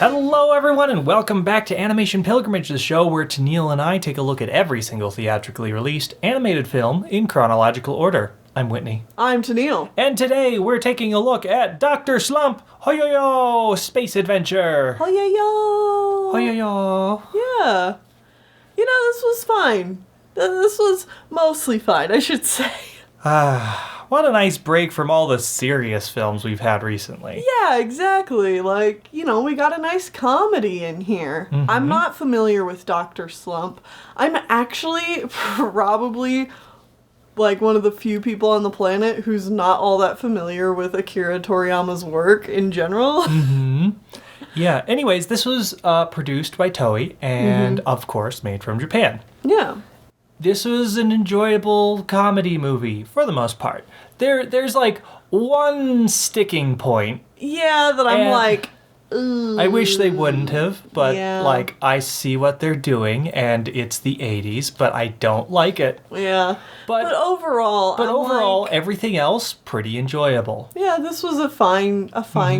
Hello, everyone, and welcome back to Animation Pilgrimage, the show where Tennille and I take a look at every single theatrically released animated film in chronological order. I'm Whitney. I'm Tennille. And today we're taking a look at Dr. Slump, Hoyoyo, Space Adventure. Hoyoyo! Hoyoyo. Yeah. You know, this was fine. This was mostly fine, I should say. What a nice break from all the serious films we've had recently. Yeah, exactly. Like, you know, we got a nice comedy in here. Mm-hmm. I'm not familiar with Dr. Slump. I'm actually probably like one of the few people on the planet who's not all that familiar with Akira Toriyama's work in general. Mm-hmm. Yeah, anyways, this was produced by Toei and, of course, made from Japan. Yeah. This was an enjoyable comedy movie, for the most part. There's like one sticking point. Yeah, that I'm like, ooh. I wish they wouldn't have, but yeah. like, I see what they're doing, and it's the 80s, but I don't like it. Yeah. But overall, everything else, pretty enjoyable. Yeah, this was a fine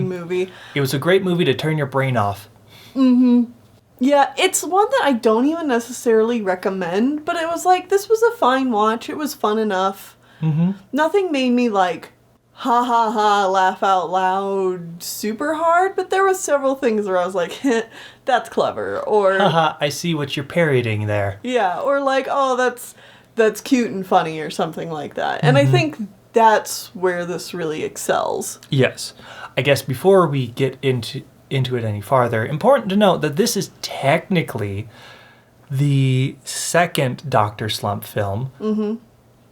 movie. It was a great movie to turn your brain off. Mm-hmm. Yeah, it's one that I don't even necessarily recommend, but it was like, this was a fine watch. It was fun enough. Mm-hmm. Nothing made me like, ha ha ha, laugh out loud super hard, but there was several things where I was like, that's clever, or... Haha, I see what you're parodying there. Yeah, or like, oh, that's cute and funny, or something like that. And I think that's where this really excels. Yes. I guess before we get into it any farther, important to note that this is technically the second Dr. Slump film,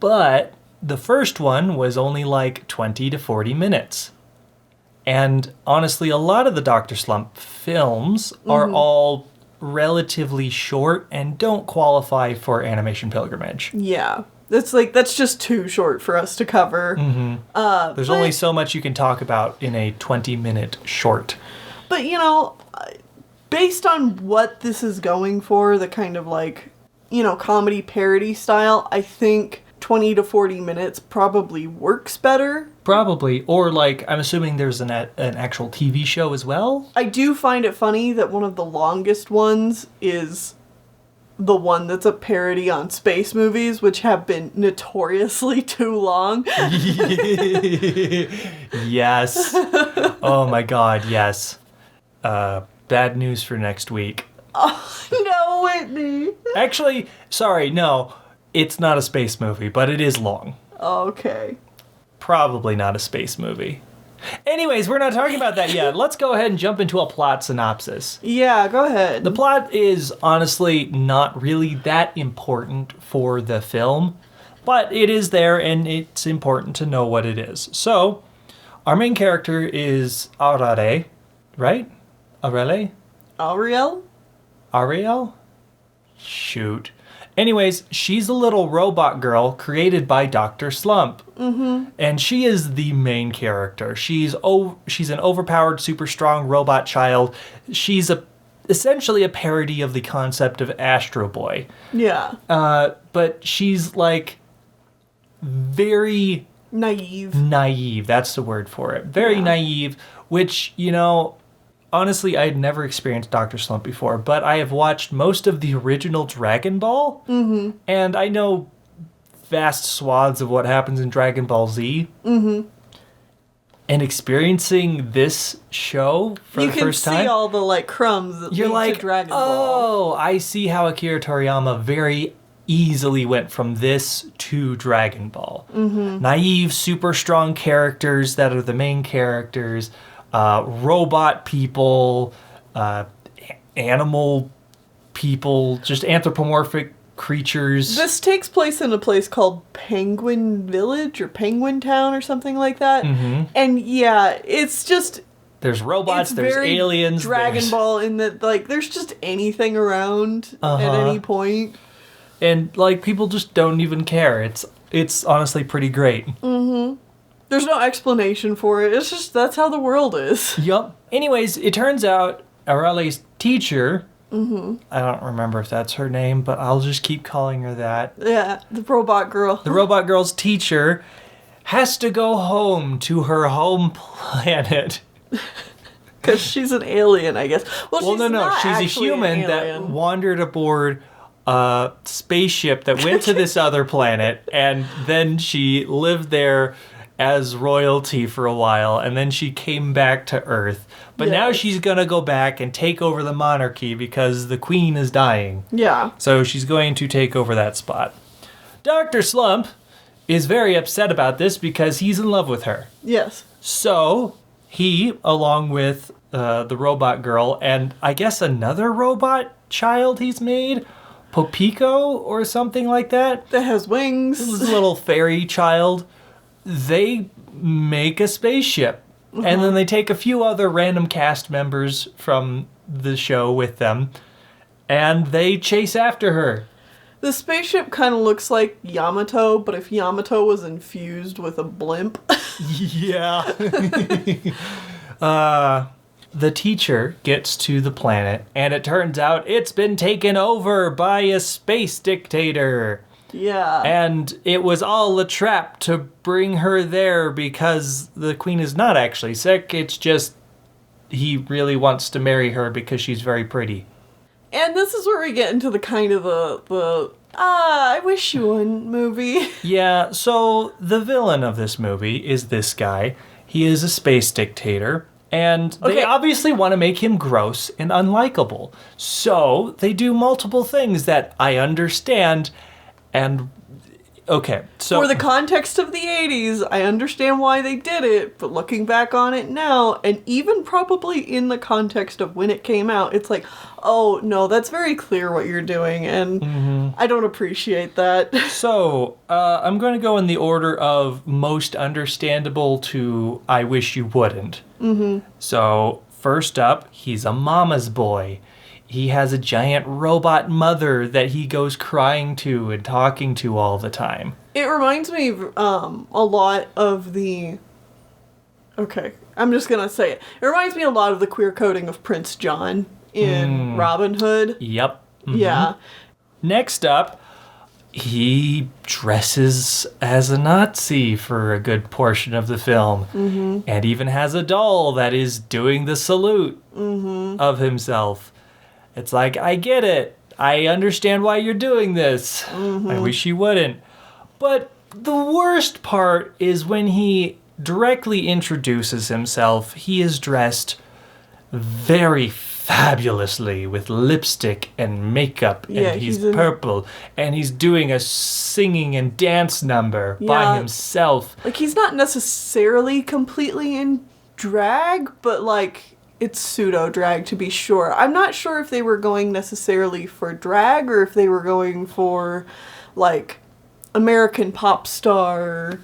but the first one was only like 20 to 40 minutes. And honestly, a lot of the Dr. Slump films are all relatively short and don't qualify for Animation Pilgrimage. Yeah. That's just too short for us to cover. There's only so much you can talk about in a 20-minute short. But, you know, based on what this is going for, the kind of like, you know, comedy parody style, I think 20 to 40 minutes probably works better. Probably. Or, like, I'm assuming there's an actual TV show as well? I do find it funny that one of the longest ones is the one that's a parody on space movies, which have been notoriously too long. Yes. Oh my god, yes. Bad news for next week. Oh, no, Whitney. Actually, sorry, no. It's not a space movie, but it is long. Okay. Probably not a space movie. Anyways, we're not talking about that yet. Let's go ahead and jump into a plot synopsis. Yeah, go ahead. The plot is honestly not really that important for the film, but it is there and it's important to know what it is. So, our main character is Arare, right? Arele? Ariel? Shoot. Anyways, she's a little robot girl created by Dr. Slump. And she is the main character. She's an overpowered, super strong robot child. She's essentially a parody of the concept of Astro Boy. Yeah. But she's like very... Naive, that's the word for it. Very naive, which, you know... Honestly, I had never experienced Dr. Slump before, but I have watched most of the original Dragon Ball, and I know vast swaths of what happens in Dragon Ball Z. And experiencing this show for the first time... You can see all the, like, crumbs that lead to Dragon Ball. Oh, I see how Akira Toriyama very easily went from this to Dragon Ball. Naive, super strong characters that are the main characters... robot people, animal people, just anthropomorphic creatures. This takes place in a place called Penguin Village or Penguin Town or something like that. And yeah, it's just... There's robots, there's aliens. Dragon Ball in that, like, there's just anything around at any point. And, like, people just don't even care. It's honestly pretty great. There's no explanation for it. It's just, that's how the world is. Yup. Anyways, it turns out Arale's teacher, I don't remember if that's her name, but I'll just keep calling her that. Yeah, the robot girl. The robot girl's teacher has to go home to her home planet Because she's an alien, I guess. Well, Well, she's not she's a actually human an that alien. wandered aboard a spaceship that went to this other planet, and then she lived there as royalty for a while, and then she came back to Earth. But now Yes. she's gonna go back and take over the monarchy because the queen is dying. Yeah. So she's going to take over that spot. Dr. Slump is very upset about this because he's in love with her. Yes. So he, along with the robot girl and I guess another robot child he's made, Popico or something like that, That has wings. this little fairy child, they make a spaceship. And then they take a few other random cast members from the show with them, and they chase after her. The spaceship kind of looks like Yamato, but if Yamato was infused with a blimp. Yeah. The teacher gets to the planet, and it turns out it's been taken over by a space dictator. Yeah. And it was all a trap to bring her there because the queen is not actually sick. It's just he really wants to marry her because she's very pretty. And this is where we get into the kind of I wish you wouldn't movie. Yeah, so the villain of this movie is this guy. He is a space dictator, and they Okay. obviously want to make him gross and unlikable. So they do multiple things that I understand, and okay, so For the context of the 80s, I understand why they did it, but looking back on it now, and even probably in the context of when it came out, it's like, oh, no, that's very clear what you're doing, and I don't appreciate that. So, I'm going to go in the order of most understandable to I wish you wouldn't. Mm-hmm. So, first up, he's a mama's boy. He has a giant robot mother that he goes crying to and talking to all the time. It reminds me a lot of the... Okay, I'm just gonna say it. It reminds me a lot of the queer coding of Prince John in Robin Hood. Yep. Yeah. Next up, he dresses as a Nazi for a good portion of the film. And even has a doll that is doing the salute of himself. It's like, I get it. I understand why you're doing this. I wish you wouldn't. But the worst part is when he directly introduces himself, he is dressed very fabulously with lipstick and makeup, and Yeah, he's he's in- purple, and he's doing a singing and dance number by Yeah. himself. Like, he's not necessarily completely in drag, but, like, it's pseudo-drag to be sure. I'm not sure if they were going necessarily for drag or if they were going for, like, American pop star,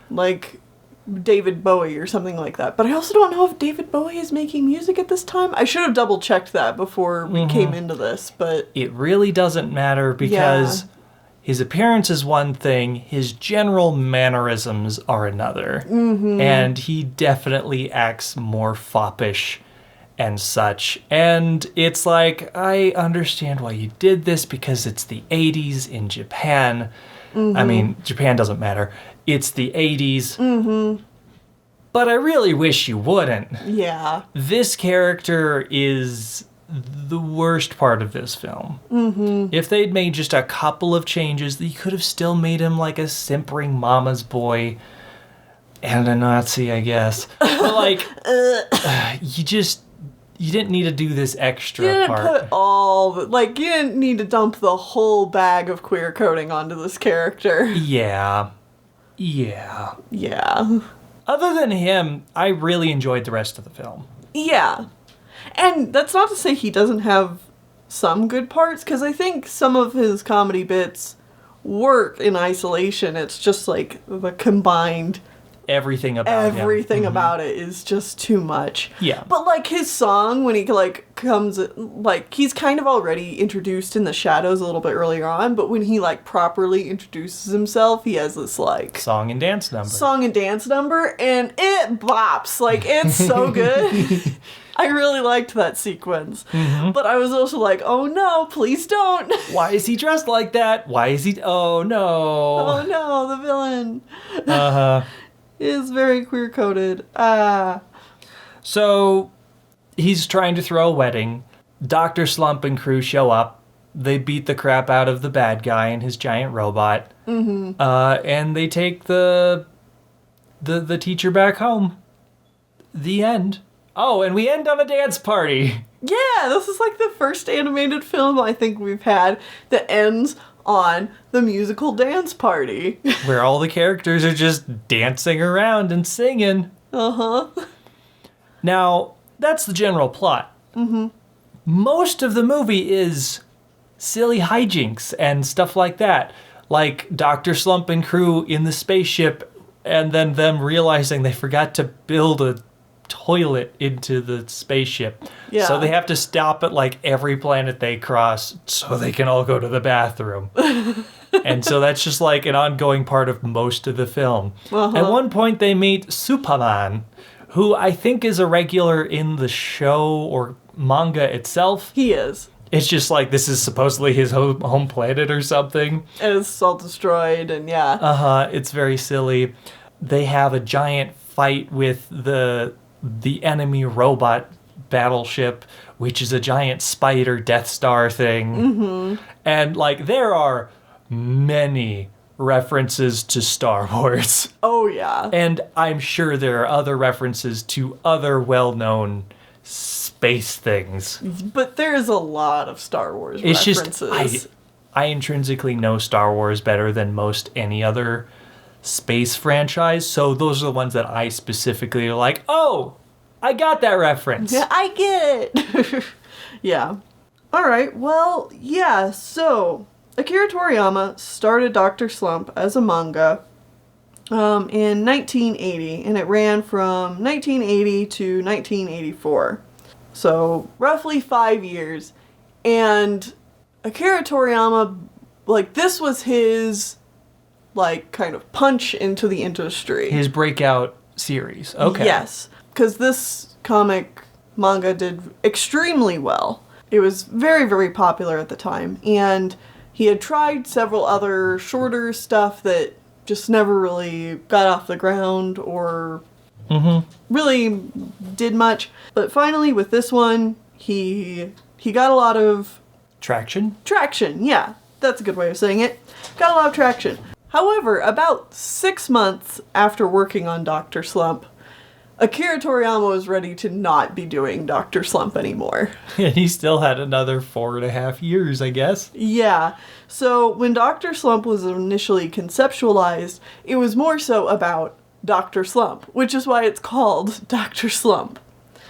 like David Bowie or something like that. But I also don't know if David Bowie is making music at this time. I should have double-checked that before we came into this, but... It really doesn't matter because his appearance is one thing, his general mannerisms are another. And he definitely acts more foppish and such. And it's like, I understand why you did this because it's the 80s in Japan. I mean, Japan doesn't matter. It's the 80s. But I really wish you wouldn't. Yeah. This character is the worst part of this film. If they'd made just a couple of changes, you could have still made him like a simpering mama's boy and a Nazi, I guess. But like, you didn't need to do this extra You didn't part. put all the... Like, you didn't need to dump the whole bag of queer coding onto this character. Yeah. Yeah. Other than him, I really enjoyed the rest of the film. Yeah. And that's not to say he doesn't have some good parts, because I think some of his comedy bits work in isolation. It's just like the combined Everything about him. everything about it is just too much. Yeah. But like his song, when he like comes, like he's kind of already introduced in the shadows a little bit earlier on, but when he like properly introduces himself, he has this like Song and dance number. song and dance number, and it bops. Like, it's so good. I really liked that sequence. But I was also like, oh no, please don't. Why is he dressed like that? Why is he... Oh, no. Oh no, the villain Uh-huh. is very queer-coded. So he's trying to throw a wedding. Dr. Slump and crew show up. They beat the crap out of the bad guy and his giant robot. Mm-hmm. And they take the teacher back home. The end. Oh, and we end on a dance party. Yeah, this is like the first animated film I think we've had that ends on the musical dance party. Where all the characters are just dancing around and singing. Uh-huh. Now, that's the general plot. Mm-hmm. Most of the movie is silly hijinks and stuff like that. Like Dr. Slump and crew in the spaceship and then them realizing they forgot to build a toilet into the spaceship. Yeah. So they have to stop at like every planet they cross so they can all go to the bathroom. And so that's just like an ongoing part of most of the film. Uh-huh. At one point they meet Superman, who I think is a regular in the show or manga itself. He is. It's just like this is supposedly his home planet or something. And it's all destroyed and yeah. Uh-huh. It's very silly. They have a giant fight with the enemy robot battleship, which is a giant spider Death Star thing. Mm-hmm. And like there are many references to Star Wars. Oh yeah. And I'm sure there are other references to other well-known space things. But there is a lot of Star Wars It's references. just I intrinsically know Star Wars better than most any other space franchise, so those are the ones that I specifically are like, oh, I got that reference. Yeah, I get it. Yeah. All right. Well, yeah. So Akira Toriyama started Dr. Slump as a manga in 1980, and it ran from 1980 to 1984. So roughly 5 years. And Akira Toriyama, like, this was his, like, kind of punch into the industry. His breakout series. Okay. Yes. Because this comic manga did extremely well. It was very, very popular at the time. And he had tried several other shorter stuff that just never really got off the ground or really did much. But finally, with this one, he got a lot of... Traction? Traction, yeah. That's a good way of saying it. Got a lot of traction. However, about 6 months after working on Dr. Slump, Akira Toriyama was ready to not be doing Dr. Slump anymore. And he still had another 4.5 years, I guess. Yeah. So when Dr. Slump was initially conceptualized, it was more so about Dr. Slump, which is why it's called Dr. Slump.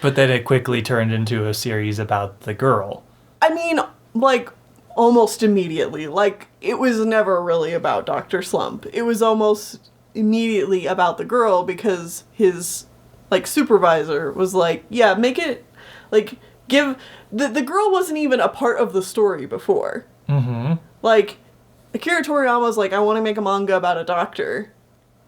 But then it quickly turned into a series about the girl. I mean, like, almost immediately. Like, it was never really about Dr. Slump. It was almost immediately about the girl because his, like, supervisor was like, yeah, make it, like, give... The girl wasn't even a part of the story before. Mm-hmm. Like, Akira Toriyama was like, I want to make a manga about a doctor.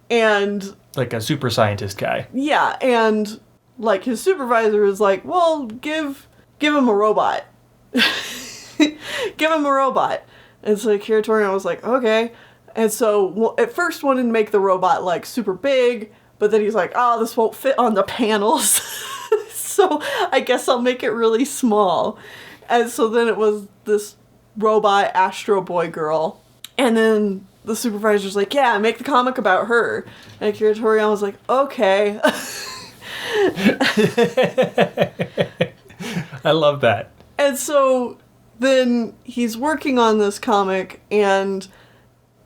And... Like a super scientist guy. Yeah, and, like, his supervisor was like, well, give him a robot. Give him a robot. And so Akira Toriyama was like, okay. And so at first wanted to make the robot, like, super big, but then he's like, oh, this won't fit on the panels. So I guess I'll make it really small. And so then it was this robot Astro Boy girl. And then the supervisor's like, yeah, make the comic about her. And Akira Toriyama was like, okay. I love that. And so then he's working on this comic, and,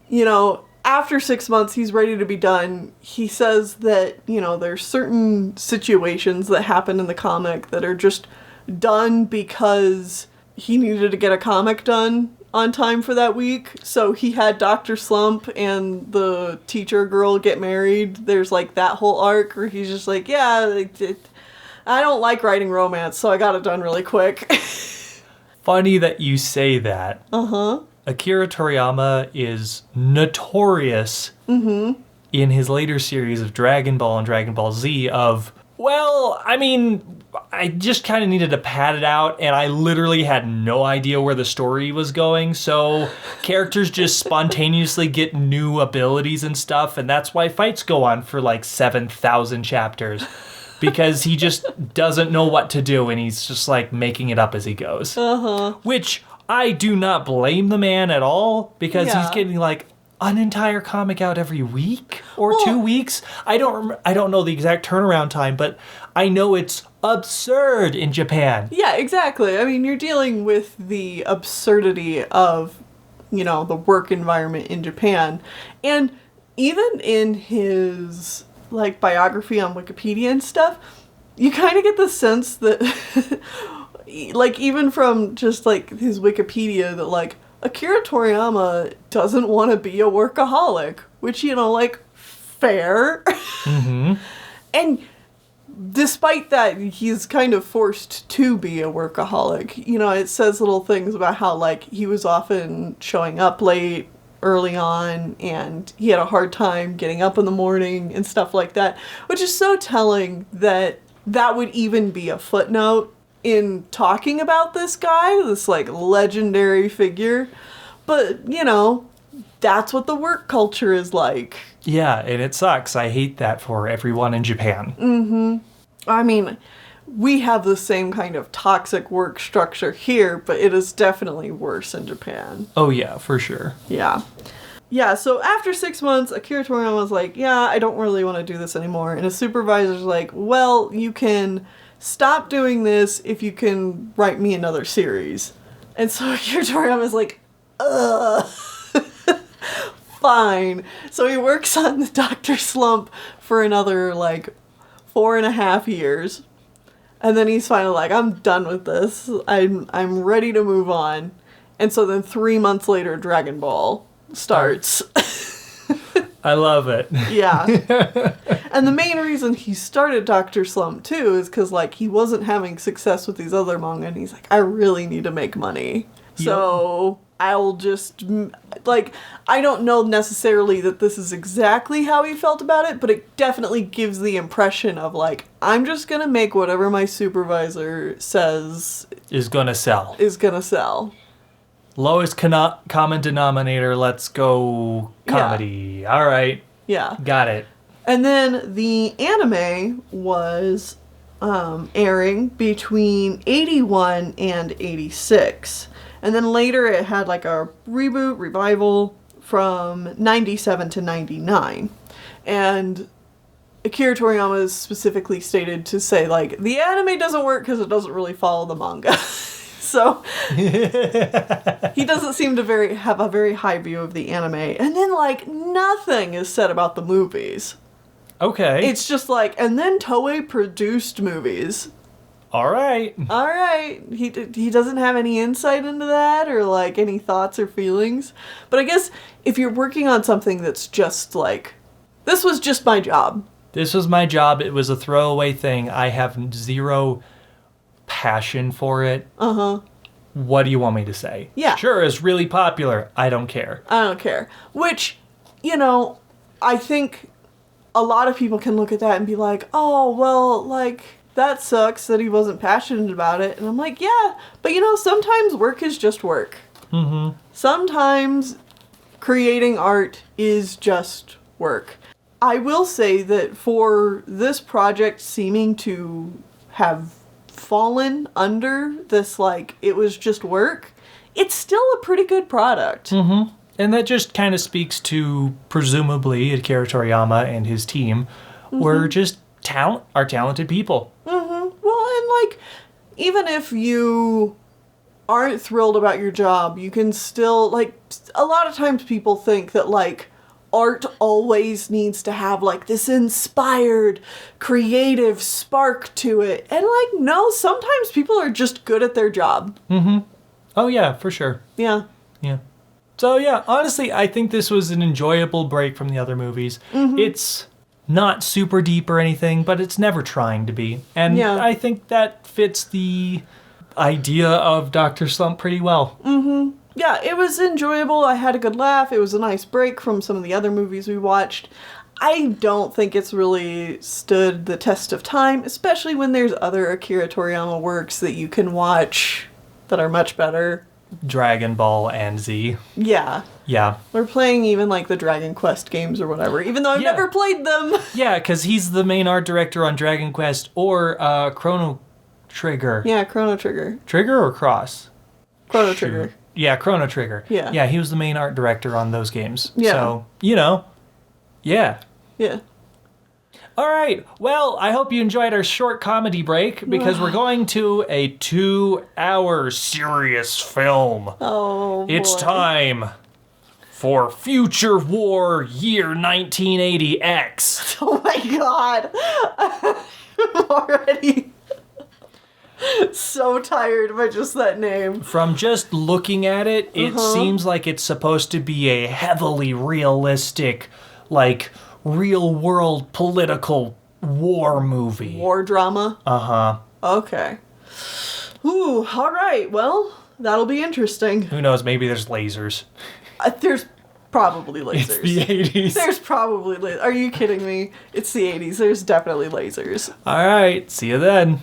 you know, after 6 months he's ready to be done. He says that, you know, there's certain situations that happen in the comic that are just done because he needed to get a comic done on time for that week. So he had Dr. Slump and the teacher girl get married. There's, like, that whole arc where he's just like, yeah, I don't like writing romance, so I got it done really quick. Funny that you say that. Uh-huh. Akira Toriyama is notorious in his later series of Dragon Ball and Dragon Ball Z of, well, I mean, I just kind of needed to pad it out, and I literally had no idea where the story was going, so characters just spontaneously get new abilities and stuff, and that's why fights go on for like 7,000 chapters. because he just doesn't know what to do and he's just like making it up as he goes. Which I do not blame the man at all, because he's getting like an entire comic out every week or 2 weeks. I don't know the exact turnaround time, but I know it's absurd in Japan. Yeah, exactly. I mean, you're dealing with the absurdity of, you know, the work environment in Japan. And even in his, like, biography on Wikipedia and stuff, you kind of get the sense that, like, even from just, like, his Wikipedia, that, like, Akira Toriyama doesn't want to be a workaholic, which, you know, like, fair. And despite that, he's kind of forced to be a workaholic. You know, it says little things about how, like, he was often showing up late early on, and he had a hard time getting up in the morning and stuff like that, which is so telling that that would even be a footnote in talking about this guy, this, like, legendary figure. But, you know, that's what the work culture is like. Yeah, and it sucks. I hate that for everyone in Japan. I mean, we have the same kind of toxic work structure here, but it is definitely worse in Japan. Oh, yeah, for sure. Yeah. Yeah, so after 6 months, Akira Toriyama was like, yeah, I don't really want to do this anymore. And his supervisor's like, well, you can stop doing this if you can write me another series. And so Akira Toriyama's like, ugh. Fine. So he works on the Dr. Slump for another, like, 4.5 years. And then he's finally like, I'm done with this. I'm ready to move on. And so then 3 months later, Dragon Ball starts. I love it. Yeah. And the main reason he started Dr. Slump, too, is because, like, he wasn't having success with these other manga. And he's like, I really need to make money. Yep. So I'll just, like, I don't know necessarily that this is exactly how he felt about it, but it definitely gives the impression of, like, I'm just going to make whatever my supervisor says is going to sell. Lowest common denominator, let's go comedy. Yeah. All right. Yeah. Got it. And then the anime was airing between 81 and 86. And then later it had like a revival from 97 to 99. And Akira Toriyama is specifically stated to say, like, the anime doesn't work because it doesn't really follow the manga. So he doesn't seem to have a very high view of the anime. And then, like, nothing is said about the movies. Okay. It's just like, and then Toei produced movies. All right. He doesn't have any insight into that or, like, any thoughts or feelings. But I guess if you're working on something that's just like, this was just my job. This was my job. It was a throwaway thing. I have zero passion for it. What do you want me to say? Yeah. Sure, it's really popular. I don't care. Which, you know, I think a lot of people can look at that and be like, oh, well, like, that sucks that he wasn't passionate about it. And I'm like, yeah, but, you know, sometimes work is just work. Sometimes creating art is just work. I will say that for this project seeming to have fallen under this, like, it was just work, it's still a pretty good product. And that just kind of speaks to, presumably, Akira Toriyama and his team were just are talented people. Well, and, like, even if you aren't thrilled about your job, you can still, like, a lot of times people think that, like, art always needs to have, like, this inspired, creative spark to it. And, like, no, sometimes people are just good at their job. Oh, yeah, for sure. Yeah. So, yeah, honestly, I think this was an enjoyable break from the other movies. It's not super deep or anything, but it's never trying to be. And I think that fits the idea of Dr. Slump pretty well. Yeah, it was enjoyable. I had a good laugh. It was a nice break from some of the other movies we watched. I don't think it's really stood the test of time, especially when there's other Akira Toriyama works that you can watch that are much better. Dragon Ball and Z. Yeah. Yeah. We're playing even like the Dragon Quest games or whatever, even though I've never played them. Yeah, because he's the main art director on Dragon Quest or Chrono Trigger. Yeah, Chrono Trigger. Trigger or Cross? Chrono Trigger. Yeah, Chrono Trigger. Yeah. Yeah, he was the main art director on those games. Yeah. So, you know, yeah. Yeah. All right. Well, I hope you enjoyed our short comedy break because we're going to a 2-hour serious film. Oh, It's boy. time for Future War Year 1980X. Oh my god. I'm already so tired by just that name. From just looking at it, it seems like it's supposed to be a heavily realistic, like, real-world political war movie. War drama? Uh-huh. Okay. Ooh, alright. Well, that'll be interesting. Who knows, maybe there's lasers. There's probably lasers. It's the 80s. There's probably lasers. Are you kidding me? It's the 80s. There's definitely lasers. All right, see you then.